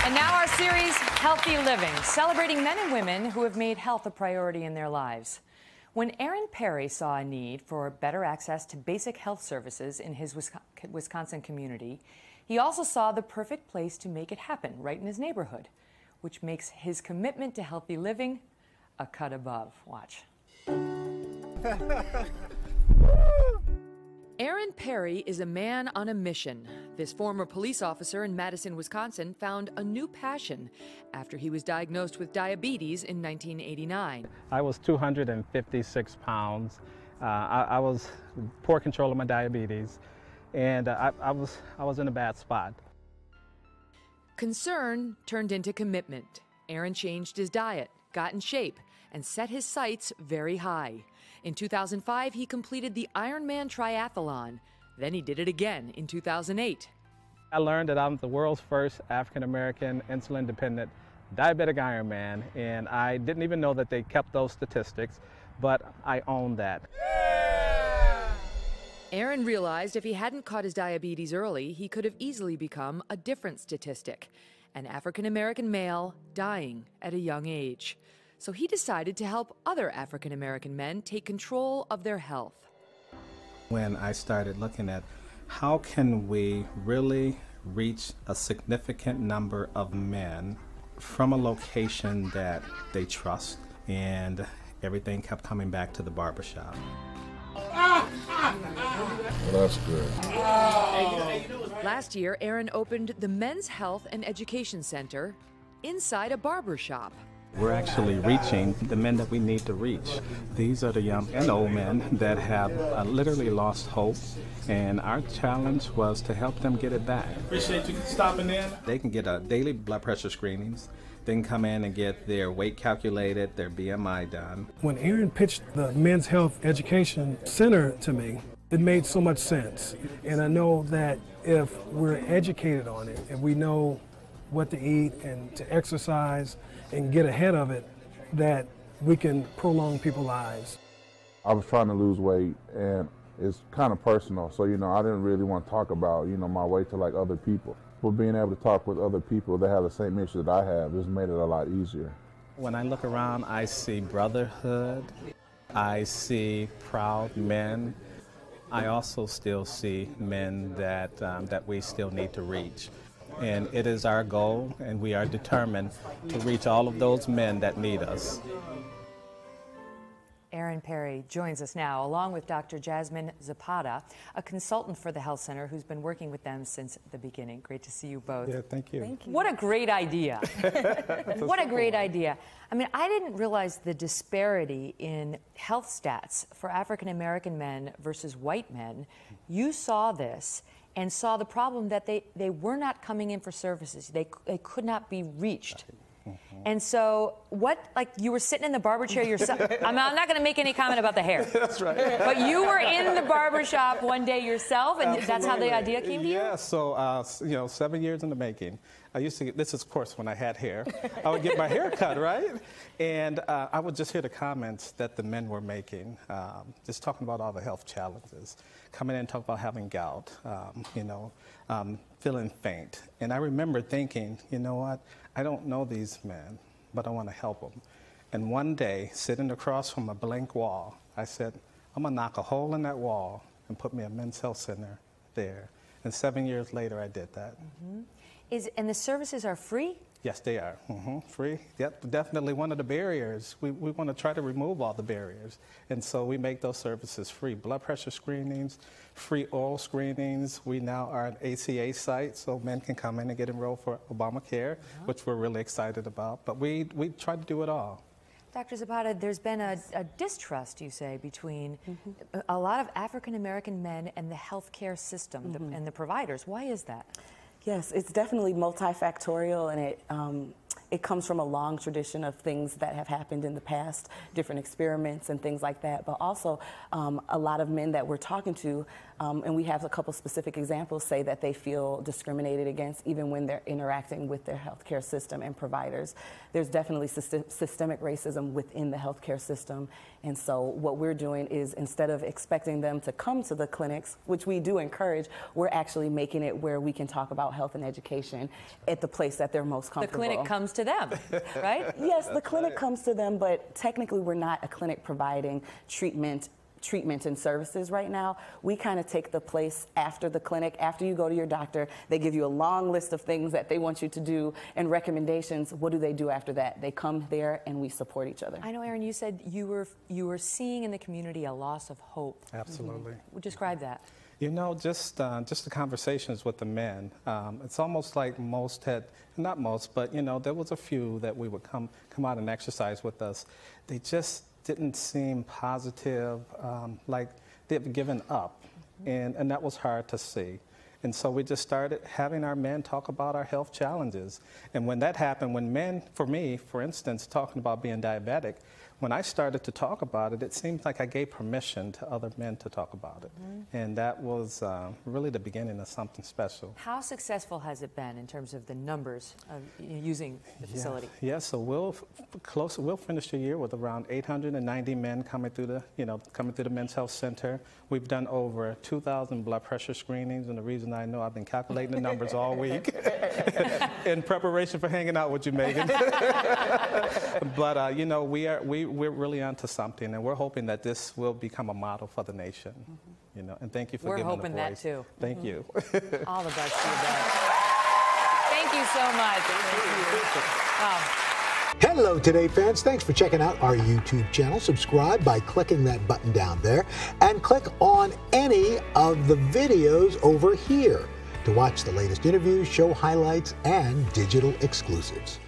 And now our series, Healthy Living, celebrating men and women who have made health a priority in their lives. When Aaron Perry saw a need for better access to basic health services in his Wisconsin community, he also saw the perfect place to make it happen right in his neighborhood, which makes his commitment to healthy living a cut above. Watch. Aaron Perry is a man on a mission. This former police officer in Madison, Wisconsin, found a new passion after he was diagnosed with diabetes in 1989. I was 256 pounds. I was poor control of my diabetes, and I was in a bad spot. Concern turned into commitment. Aaron changed his diet, got in shape, and set his sights very high. In 2005, he completed the Ironman triathlon. Then he did it again in 2008. I learned that I'm the world's first African-American insulin-dependent diabetic Ironman, and I didn't even know that they kept those statistics, but I own that. Aaron realized if he hadn't caught his diabetes early, he could have easily become a different statistic, an African-American male dying at a young age. So he decided to help other African-American men take control of their health. When I started looking at how can we really reach a significant number of men from a location that they trust, and everything kept coming back to the barbershop. Well, that's good. Last year, Aaron opened the Men's Health and Education Center inside a barbershop. We're actually reaching the men that we need to reach. These are the young and old men that have literally lost hope, and our challenge was to help them get it back. Appreciate you stopping in. They can get daily blood pressure screenings. They can come in and get their weight calculated, their BMI done. When Aaron pitched the Men's Health Education Center to me, it made so much sense. And I know that if we're educated on it, if we know what to eat and to exercise and get ahead of it, that we can prolong people's lives. I was trying to lose weight, and it's kind of personal, so I didn't really want to talk about my weight to like other people. But being able to talk with other people that have the same issue that I have just made it a lot easier. When I look around, I see brotherhood, I see proud men. I also still see men that we still need to reach. And it is our goal, and we are determined to reach all of those men that need us. Aaron Perry joins us now, along with Dr. Jasmine Zapata, a consultant for the health center who's been working with them since the beginning. Great to see you both. Yeah, thank you. Thank you. What a great idea. What a great idea. I mean, I didn't realize the disparity in health stats for African-American men versus white men. You saw this and saw the problem that they were not coming in for services. They could not be reached. And so you were sitting in the barber chair yourself. I'm not going to make any comment about the hair. That's right. But you were in the barber shop one day yourself, and that's how the idea came to you? Yeah, so, 7 years in the making. I used to get, this is of course when I had hair, I would get my hair cut, right? And I would just hear the comments that the men were making, just talking about all the health challenges. Coming in and talking about having gout, feeling faint. And I remember thinking, you know what, I don't know these men, but I want to help them. And one day, sitting across from a blank wall, I said, I'm going to knock a hole in that wall and put me a men's health center there. And 7 years later, I did that. Mm-hmm. And the services are free? Yes, they are. Free. Yep, definitely one of the barriers. We want to try to remove all the barriers. And so we make those services free. Blood pressure screenings, free oral screenings. We now are an ACA site, so men can come in and get enrolled for Obamacare, which we're really excited about. But we try to do it all. Dr. Zapata, there's been a distrust, you say, between a lot of African-American men and the healthcare system and the providers. Why is that? Yes, it's definitely multifactorial, and it comes from a long tradition of things that have happened in the past, different experiments and things like that, but also a lot of men that we're talking to, and we have a couple specific examples, say that they feel discriminated against even when they're interacting with their healthcare system and providers. There's definitely systemic racism within the healthcare system, and so what we're doing is, instead of expecting them to come to the clinics, which we do encourage, we're actually making it where we can talk about health and education at the place that they're most comfortable. The clinic comes to them, right? Yes, the clinic comes to them, but technically we're not a clinic providing treatment and services right now. We kind of take the place after the clinic. After you go to your doctor, they give you a long list of things that they want you to do and recommendations. What do they do after that? They come there and we support each other. I know, Erin, you said you were seeing in the community a loss of hope. Absolutely. Describe that. You know, just the conversations with the men, it's almost like most had, not most, but you know, there was a few that we would come out and exercise with us. They just didn't seem positive, like they've given up, and that was hard to see. And so we just started having our men talk about our health challenges. And when that happened, when men, for me, for instance, talking about being diabetic, when I started to talk about it, it seemed like I gave permission to other men to talk about it. And that was really the beginning of something special. How successful has it been in terms of the numbers of using the facility? Yeah, so we'll finish the year with around 890 men coming through the Men's Health Center. We've done over 2,000 blood pressure screenings, and the reason I know, I've been calculating the numbers all week in preparation for hanging out with you, Megyn. But you know, we're really onto something, and we're hoping that this will become a model for the nation. You know, and thank you for giving the voice. We're hoping that too. Thank you. All the best to you guys. Thank you so much. Thank you. Wow. Hello, Today fans. Thanks for checking out our YouTube channel. Subscribe by clicking that button down there and click on any of the videos over here to watch the latest interviews, show highlights, and digital exclusives.